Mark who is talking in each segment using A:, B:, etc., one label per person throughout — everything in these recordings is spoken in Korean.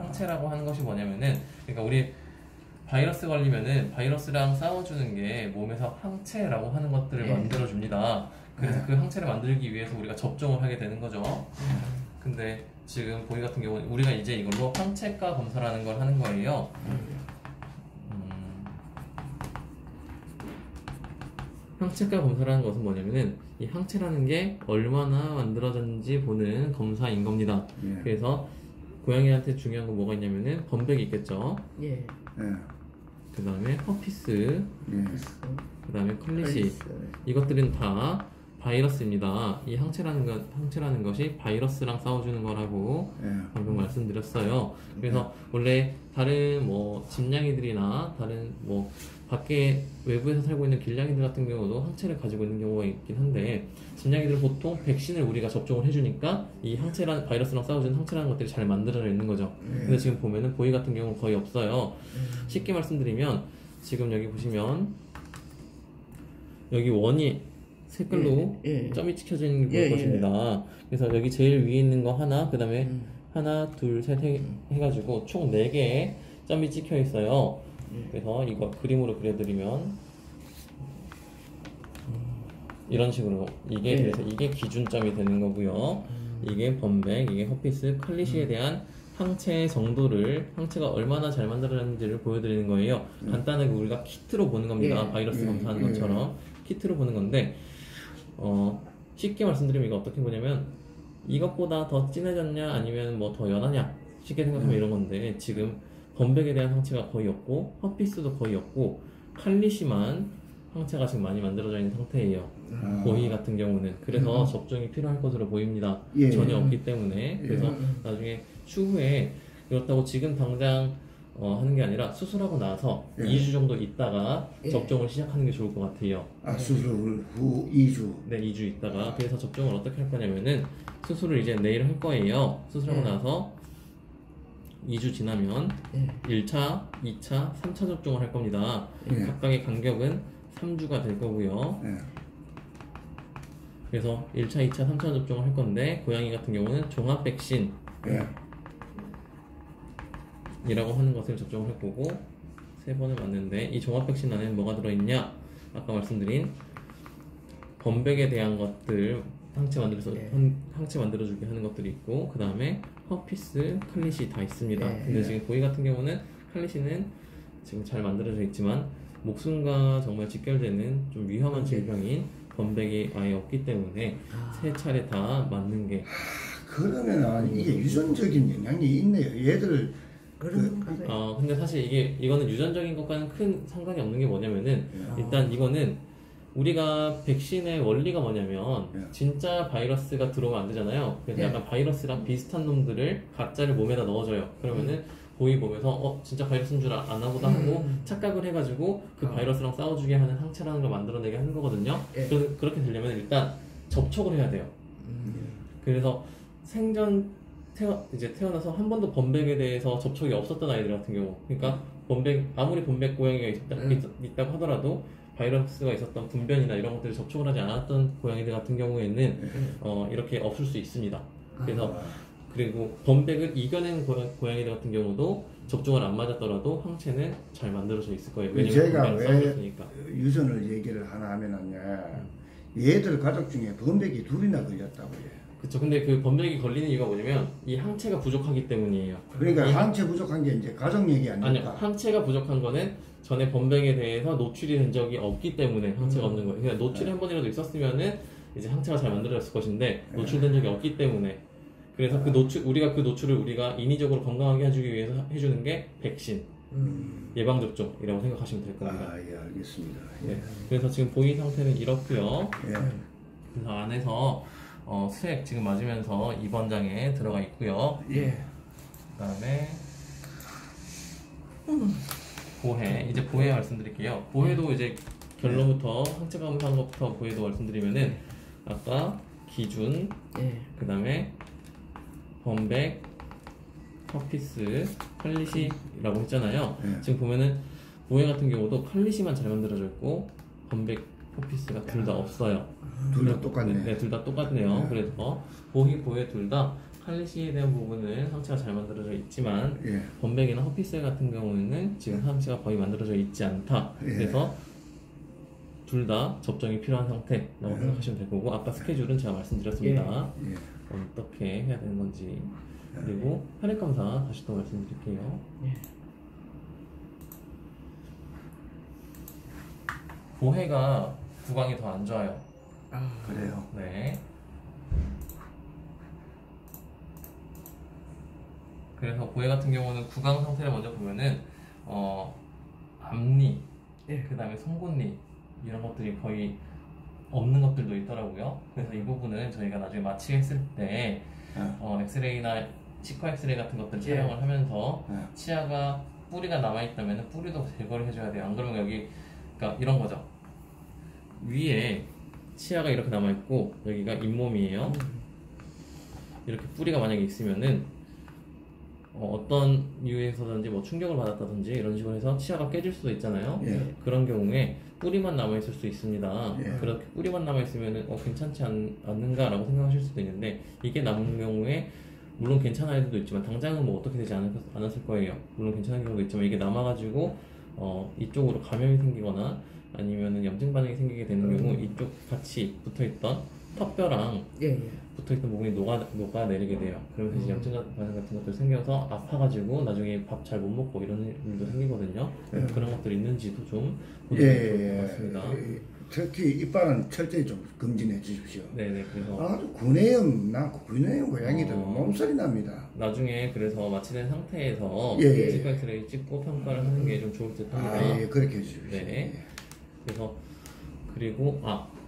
A: 항체라고 하는 것이 뭐냐면은, 그러니까 우리 바이러스 걸리면은 바이러스랑 싸워주는 게 몸에서 항체라고 하는 것들을 만들어줍니다. 그래서 그 항체를 만들기 위해서 우리가 접종을 하게 되는 거죠. 근데 지금 보이 같은 경우는 우리가 이제 이걸로 항체가 검사라는 걸 하는 거예요. 항체가 검사라는 것은 뭐냐면은 이 항체라는 게 얼마나 만들어졌는지 보는 검사인 겁니다. 그래서 고양이한테 중요한 건 뭐가 있냐면은 범백이 있겠죠. 그 다음에 허피스, 그 다음에 컬리시. 이것들은 다 바이러스입니다. 이 항체라는 것이 바이러스랑 싸워주는 거라고 방금 말씀드렸어요. 그래서 원래 다른 뭐 집냥이들이나 다른 뭐 밖에 외부에서 살고 있는 길냥이들 같은 경우도 항체를 가지고 있는 경우가 있긴 한데, 집냥이들은 보통 백신을 우리가 접종을 해주니까 이 항체라는 바이러스랑 싸워주는 항체라는 것들이 잘 만들어져 있는 거죠. 근데 지금 보면은 보이 같은 경우는 거의 없어요. 쉽게 말씀드리면 지금 여기 보시면 여기 원이 색깔로 점이 찍혀져 있는 게 보일 것입니다. 그래서 여기 제일 위에 있는 거 하나, 그 다음에 하나, 둘, 셋 해가지고 총 4개의 점이 찍혀 있어요. 그래서 이거 그림으로 그려드리면 이런 식으로 그래서 이게 기준점이 되는 거고요. 이게 범백, 이게 허피스, 컬리시에 대한 항체 정도를, 항체가 얼마나 잘 만들어졌는지를 보여드리는 거예요. 간단하게 우리가 키트로 보는 겁니다. 바이러스 검사하는 것처럼 키트로 보는 건데, 쉽게 말씀드리면 이거 어떻게 보냐면 이것보다 더 진해졌냐 아니면 뭐 더 연하냐, 쉽게 생각하면 이런 건데, 지금 범백에 대한 항체가 거의 없고 허피스도 거의 없고 칼리시만 항체가 지금 많이 만들어져 있는 상태예요. 보이 같은 경우는. 그래서 접종이 필요할 것으로 보입니다. 전혀 없기 때문에. 그래서 나중에 추후에, 그렇다고 지금 당장 하는 게 아니라 수술하고 나서 2주 정도 있다가 접종을 시작하는 게 좋을 것 같아요.
B: 수술 후 2주?
A: 네, 2주 있다가. 그래서 접종을 어떻게 할 거냐면은, 수술을 이제 내일 할 거예요. 수술하고 나서 2주 지나면 1차, 2차, 3차 접종을 할 겁니다. 각각의 간격은 3주가 될 거고요. 그래서 1차, 2차, 3차 접종을 할 건데, 고양이 같은 경우는 종합 백신 이라고 하는 것을 접종을 할 거고, 3번을 맞는데, 이 종합 백신 안에는 뭐가 들어있냐? 아까 말씀드린 범백에 대한 것들, 항체 만들어주게 하는 것들이 있고, 그 다음에 허피스, 칼리시 다 있습니다. 근데 지금 보이 같은 경우는 칼리시는 지금 잘 만들어져 있지만 목숨과 정말 직결되는 좀 위험한 질병인 범백이 아예 없기 때문에 3차례 다 맞는 게.
B: 그러면 이게 유전적인 영향이 있네요. 얘들
A: 근데 사실 이거는 유전적인 것과는 큰 상관이 없는 게 뭐냐면은, 일단 이거는 우리가 백신의 원리가 뭐냐면 진짜 바이러스가 들어오면 안 되잖아요. 그래서 약간 바이러스랑 비슷한 놈들을 가짜를 몸에다 넣어줘요. 그러면은 보이 보면서 진짜 바이러스인 줄 아나 보다 하고 착각을 해가지고 그 바이러스랑 싸워주게 하는 항체라는 걸 만들어내게 하는 거거든요. 그래서 그렇게 되려면 일단 접촉을 해야 돼요. 그래서 이제 태어나서 한 번도 범백에 대해서 접촉이 없었던 아이들 같은 경우, 그러니까 아무리 범백 고양이가 있다고 하더라도 바이러스가 있었던 분변이나 이런 것들을 접촉을 하지 않았던 고양이들 같은 경우에는 이렇게 없을 수 있습니다. 그리고 범백을 이겨낸 고양이들 같은 경우도 접종을 안 맞았더라도 항체는 잘 만들어져 있을 거예요. 왜냐면
B: 제가 왜 유전을 얘기를 하나 하면은 얘들 가족 중에 범백이 2이나 걸렸다고 해요.
A: 그쵸. 근데 그 범백이 걸리는 이유가 뭐냐면 이 항체가 부족하기 때문이에요.
B: 그러니까 항체 부족한 게 이제 가족 얘기 아닙니까?
A: 아니요. 항체가 부족한 거는 전에 범백에 대해서 노출이 된 적이 없기 때문에 항체가 없는 거예요. 그러니까 노출이 한 번이라도 있었으면은 이제 항체가 잘 만들어졌을 것인데 노출된 적이 없기 때문에. 그래서 우리가 그 노출을 우리가 인위적으로 건강하게 해주기 위해서 해주는 게 백신, 예방접종이라고 생각하시면 될 겁니다.
B: 예, 알겠습니다.
A: 그래서 지금 보이 상태는 이렇고요. 그래서 안에서 수액 지금 맞으면서 입원장에 들어가 있고요. 그 다음에 보해, 이제 보해 말씀드릴게요. 보해도 이제 결론부터 항체 검사한 것부터 보해도 말씀드리면은, 아까 기준, 그 다음에 범백, 허피스, 칼리시라고 했잖아요. 지금 보면은 보해 같은 경우도 칼리시만 잘 만들어져 있고 범백, 허피스가 둘 다 없어요.
B: 둘 다 똑같네.
A: 네, 둘 다 똑같네요. 그래서 보해 둘 다 칼리시에 대한 부분은 상체가 잘 만들어져 있지만
B: 예.
A: 범백이나 허피셀 같은 경우에는 지금 상체가 거의 만들어져 있지 않다.
B: 예.
A: 그래서 둘 다 접종이 필요한 상태라고 생각하시면 될 거고, 아까 스케줄은 제가 말씀드렸습니다.
B: 예.
A: 어떻게 해야 되는 건지. 그리고 혈액 검사 다시 또 말씀드릴게요.
C: 예.
A: 보해가 구강이 더 안 좋아요.
B: 그래요.
A: 네. 그래서 보해 같은 경우는 구강 상태를 먼저 보면은 앞니,
C: 예.
A: 그 다음에 송곳니 이런 것들이 거의 없는 것들도 있더라고요. 그래서 이 부분은 저희가 나중에 마취했을 때 엑스레이나 치과 엑스레이 같은 것들
C: 예.
A: 촬영을 하면서 치아가 뿌리가 남아있다면 뿌리도 제거를 해줘야 돼요. 안 그러면 여기 그러니까 이런 거죠. 위에 치아가 이렇게 남아있고 여기가 잇몸이에요. 이렇게 뿌리가 만약에 있으면은 어떤 이유에서든지 뭐 충격을 받았다든지 이런 식으로 해서 치아가 깨질 수도 있잖아요.
B: 예.
A: 그런 경우에 뿌리만 남아있을 수 있습니다.
B: 예.
A: 그렇게 뿌리만 남아있으면 괜찮지 않는가 라고 생각하실 수도 있는데, 이게 남은 경우에 물론 괜찮은 아이들도 있지만 당장은 뭐 어떻게 되지 않았을 거예요. 물론 괜찮은 경우도 있지만 이게 남아가지고 이쪽으로 감염이 생기거나 아니면은 염증 반응이 생기게 되는 경우 이쪽 같이 붙어있던 턱뼈랑 붙어있던 부분이 녹아내리게 돼요. 그러면서 이제 염증 반응 같은 것들 생겨서 아파가지고 나중에 밥 잘 못 먹고 이런 일도 생기거든요. 그런 것들이 있는지도 좀 보시면 좋을 것 같습니다.
B: 특히 이빨은 철저히 좀 검진해 주십시오.
A: 네네. 그래서
B: 아주 구내염 고양이들은 몸살이 납니다.
A: 나중에 그래서 마취된 상태에서
B: 예.
A: 치과 엑스레이 찍고 평가를 하는 게 좀 좋을 듯 합니다.
B: 예, 그렇게 해주십시오.
A: 네. 그래서 그리고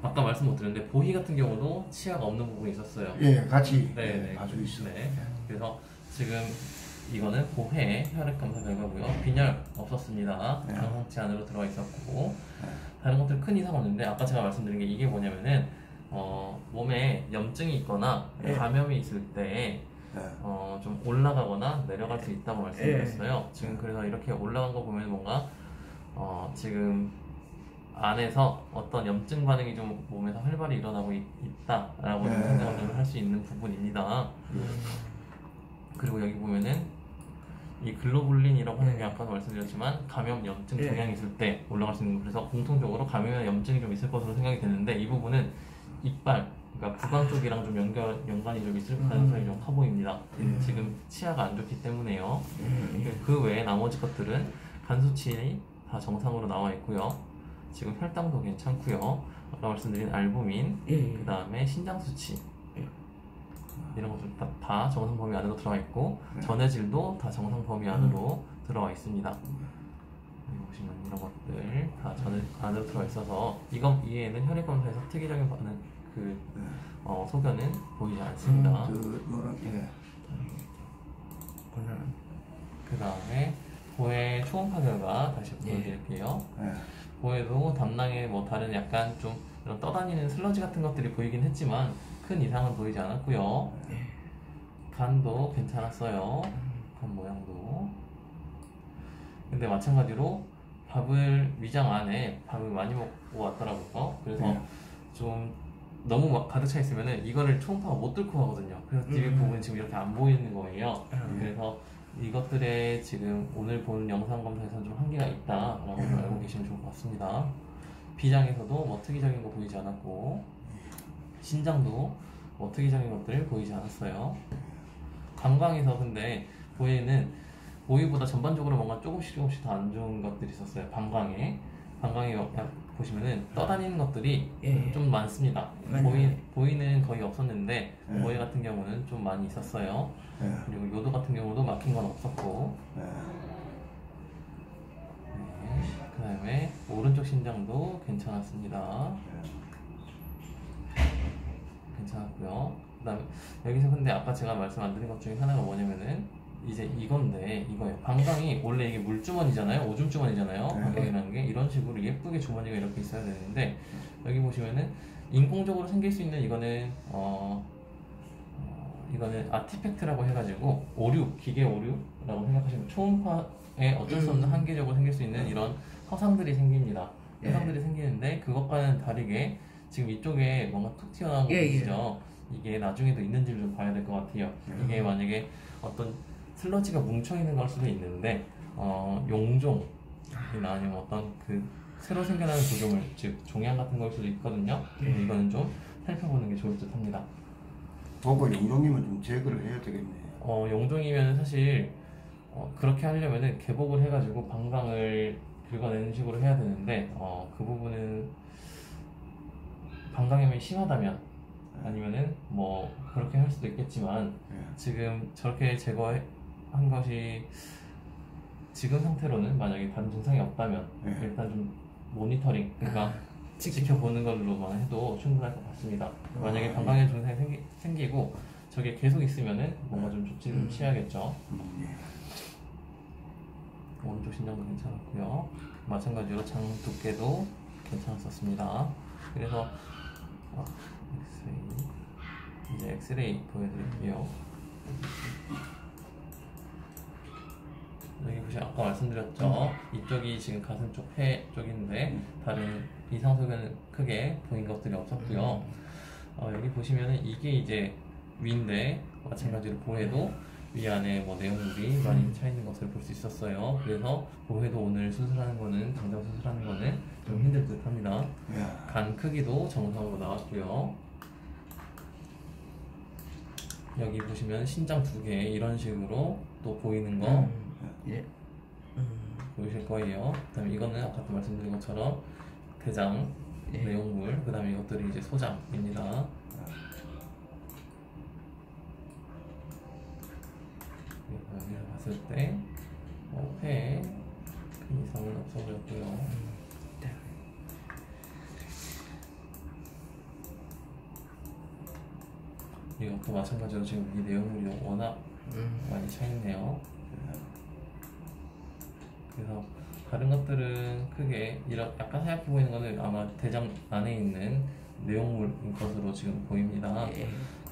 A: 아까 말씀 못 드렸는데 보희 같은 경우도 치아가 없는 부분이 있었어요.
B: 예, 같이
A: 네네.
B: 가지고 있어요.
A: 네. 그래서 지금 이거는 보해 혈액 검사 결과고요. 빈혈 없었습니다. 정상치 안으로 들어가 있었고 다른 것들 큰 이상 없는데, 아까 제가 말씀드린 게 이게 뭐냐면은 몸에 염증이 있거나 감염이 있을 때 좀 올라가거나 내려갈 수 있다고 말씀드렸어요. 지금 그래서 이렇게 올라간 거 보면 뭔가 지금 안에서 어떤 염증 반응이 좀 몸에서 활발히 일어나고 있다라고 좀 생각을 좀 할 수 있는 부분입니다. 그리고 여기 보면은 이 글로불린이라고 하는 게 아까도 말씀드렸지만 감염 염증 종양이 있을 때 올라갈 수 있는, 그래서 공통적으로 감염이나 염증이 좀 있을 것으로 생각이 되는데, 이 부분은 이빨, 그러니까 구강 쪽이랑 좀 연관이 좀 있을 가능성이 좀 커 보입니다. 지금 치아가 안 좋기 때문에요. 그 외에 나머지 것들은 간 수치 다 정상으로 나와 있고요. 지금 혈당도 괜찮고요. 아까 말씀드린 알부민, 그 다음에 신장 수치 이런 것들 다 정상 범위 안으로 들어와 있고, 전해질도 다 정상 범위 안으로 들어와 있습니다. 여기 보시면 이런 것들 다 안으로 들어와 있어서 이외에는 혈액 검사에서 특이적인 반응 소견은 보이지 않습니다. 그 다음에 보해 초음파 결과 다시 보여드릴게요. 보해도 담낭에 뭐 다른 약간 좀 이런 떠다니는 슬러지 같은 것들이 보이긴 했지만 큰 이상은 보이지 않았고요. 간도 괜찮았어요. 간 모양도. 근데 마찬가지로 위장 안에 밥을 많이 먹고 왔더라고요. 그래서 좀 너무 가득 차 있으면은 이거를 초음파가 못 뚫고 가거든요. 그래서 뒤에 부분이 지금 이렇게 안 보이는 거예요. 그래서 이것들에 지금 오늘 본 영상 검사에서는 좀 한계가 있다라고 좀 알고 계시면 좋을 것 같습니다. 비장에서도 뭐 특이적인 거 보이지 않았고, 신장도 뭐 특이적인 것들 보이지 않았어요. 방광에서 근데 보이보다 전반적으로 뭔가 조금씩 더 안 좋은 것들이 있었어요. 방광에 보시면은 떠다니는 것들이 좀 많습니다. 보이는 거의 없었는데 보이 같은 경우는 좀 많이 있었어요. 그리고 요도 같은 경우도 막힌 건 없었고, 그 다음에 오른쪽 신장도 괜찮았습니다. 괜찮았고요. 그 다음에 여기서 근데 아까 제가 말씀 안 드린 것 중에 하나가 뭐냐면은 이제 이거예요. 방광이 원래 이게 물주머니잖아요. 오줌 주머니잖아요. 방광이라는 게 이런 식으로 예쁘게 주머니가 이렇게 있어야 되는데, 여기 보시면은 인공적으로 생길 수 있는 이거는 아티팩트라고 해가지고 기계 오류라고 생각하시면, 초음파에 어쩔 수 없는 한계적으로 생길 수 있는 이런 허상들이 생깁니다. 허상들이 생기는데 그것과는 다르게 지금 이쪽에 뭔가 툭 튀어나온 거 보시죠? 이게 나중에도 있는지를 좀 봐야 될 것 같아요. 이게 만약에 어떤 슬러지가 뭉쳐 있는 걸 수도 있는데 용종이나 아니면 어떤 그 새로 생겨나는 구조물, 즉 종양 같은 걸 수도 있거든요. 이거는 좀 살펴보는 게 좋을 듯합니다.
B: 보고 용종이면 좀 제거를 해야 되겠네.
A: 용종이면 사실 그렇게 하려면은 개복을 해가지고 방광을 긁어내는 식으로 해야 되는데 그 부분은 방광염이 심하다면 아니면은 뭐 그렇게 할 수도 있겠지만 지금 저렇게 제거한 것이 지금 상태로는 만약에 다른 증상이 없다면 일단 좀 모니터링, 그러니까 지켜보는 걸로만 해도 충분할 것 같습니다. 만약에 방광염 증상이 생기고 저게 계속 있으면은 뭔가 좀 조치를 좀 취해야겠죠. 오른쪽 신장도 괜찮았고요. 마찬가지로 장 두께도 괜찮았었습니다. 그래서 엑스레이, 이제 엑스레이 보여드릴게요. 여기 보시면 아까 말씀드렸죠. 이쪽이 지금 가슴 쪽 폐 쪽인데 다른 이상 소견은 크게 보인 것들이 없었고요. 여기 보시면은 이게 이제 위인데 마찬가지로 보해도 위안에 뭐 내용물이 많이 차 있는 것을 볼 수 있었어요. 그래서 보해도 오늘 수술하는 거는, 당장 수술하는 거는 좀 힘들 듯 합니다. 간 크기도 정상으로 나왔고요. 여기 보시면 신장 2개 이런 식으로 또 보이는 거 보이실 거예요. 그 다음에 이거는 아까도 말씀드린 것처럼 대장 내용물, 그 다음에 이것들이 이제 소장입니다. 여기서 봤을 때 폐에 큰 이상은 없어 보였고요. 이것도 마찬가지로 지금 이 내용물이 워낙 많이 차있네요. 그래서 다른 것들은 크게 약간 하얗게 보이는 거는 아마 대장 안에 있는 내용물인 것으로 지금 보입니다.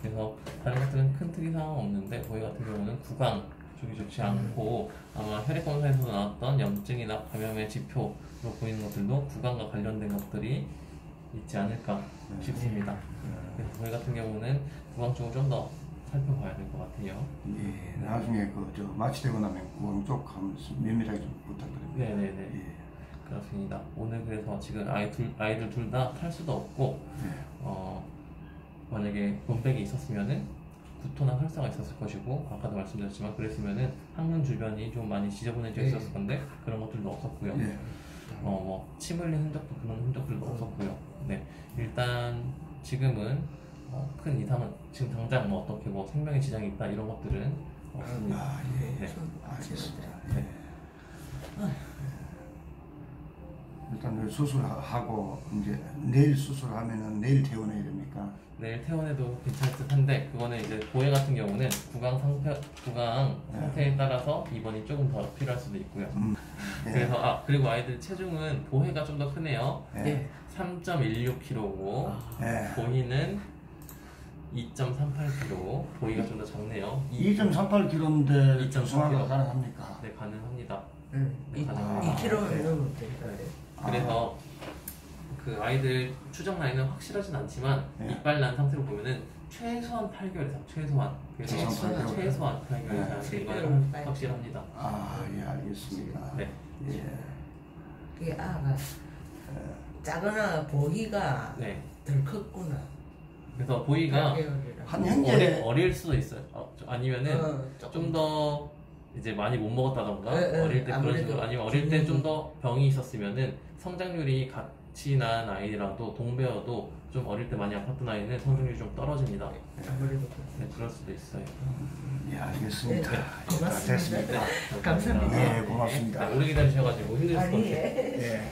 A: 그래서 다른 것들은 큰 특이사항은 없는데 보해 같은 경우는 구강 쪽이 좋지 않고 아마 혈액검사에서 나왔던 염증이나 감염의 지표로 보이는 것들도 구강과 관련된 것들이 있지 않을까 싶습니다. 그래서 보해 같은 경우는 구강 쪽을 좀 더 살펴봐야 될 것 같아요.
B: 예, 나중에 마취되고 나면 구강 쪽 한번 면밀하게 좀 부탁드립니다.
A: 네네네. 그렇습니다. 오늘 그래서 지금 아이들 둘 다 탈 수도 없고 만약에 본백이 있었으면은 구토나 설사가 있었을 것이고 아까도 말씀드렸지만 그랬으면은 항문 주변이 좀 많이 지저분해져 있었을 건데 그런 것들도 없었고요. 뭐 침 흘린 흔적도 그런 흔적들도 없었고요. 네, 일단 지금은 큰 이상은 지금 당장 뭐 어떻게 뭐 생명에 지장이 있다 이런 것들은 없습니다.
B: 네, 알겠습니다.
A: 네.
B: 일단 수술하고 이제 내일 수술하면은 내일 퇴원해야 됩니까?
A: 내일 퇴원해도 괜찮을 듯한데 그거는 이제 보해 같은 경우는 구강 상태에 따라서 입원이 조금 더 필요할 수도 있고요. 그래서 그리고 아이들 체중은 보해가 좀 더 크네요. 3.16kg고 보희는 2.38kg, 보희가 좀 더 작네요.
B: 2.38kg인데 중화가 가능합니까?
A: 네, 가능합니다.
C: 2kg면 넘으면 되니까.
A: 그래서 그 아이들 추정 나이는 확실하진 않지만 이빨 난 상태로 보면은 최소한 8개월 이상, 최소한. 그래서 최소한 8개월 이상 이거는 확실합니다.
B: 예, 알겠습니다.
A: 네.
B: 예.
C: 그게 아가 작으나 보희가 덜 컸구나.
A: 그래서 보희가
B: 한 현재
A: 어릴 수도 있어요. 아니면은 좀 더 이제 많이 못 먹었다던가 어릴 때 그런 식으로 아니면 어릴 때 좀 더 병이 있었으면은 성장률이 같이 난 아이라도 동배여도 좀 어릴 때 많이 아팠던 아이는 성장률이 좀 떨어집니다.
C: 아무래도
A: 네, 그럴 수도 있어요.
B: 예, 알겠습니다.
C: 고맙습니다.
B: 됐습니다.
C: 감사합니다.
B: 네, 고맙습니다.
A: 오래 기다리셔가지고 힘드셨을 것 같아요.
B: 예.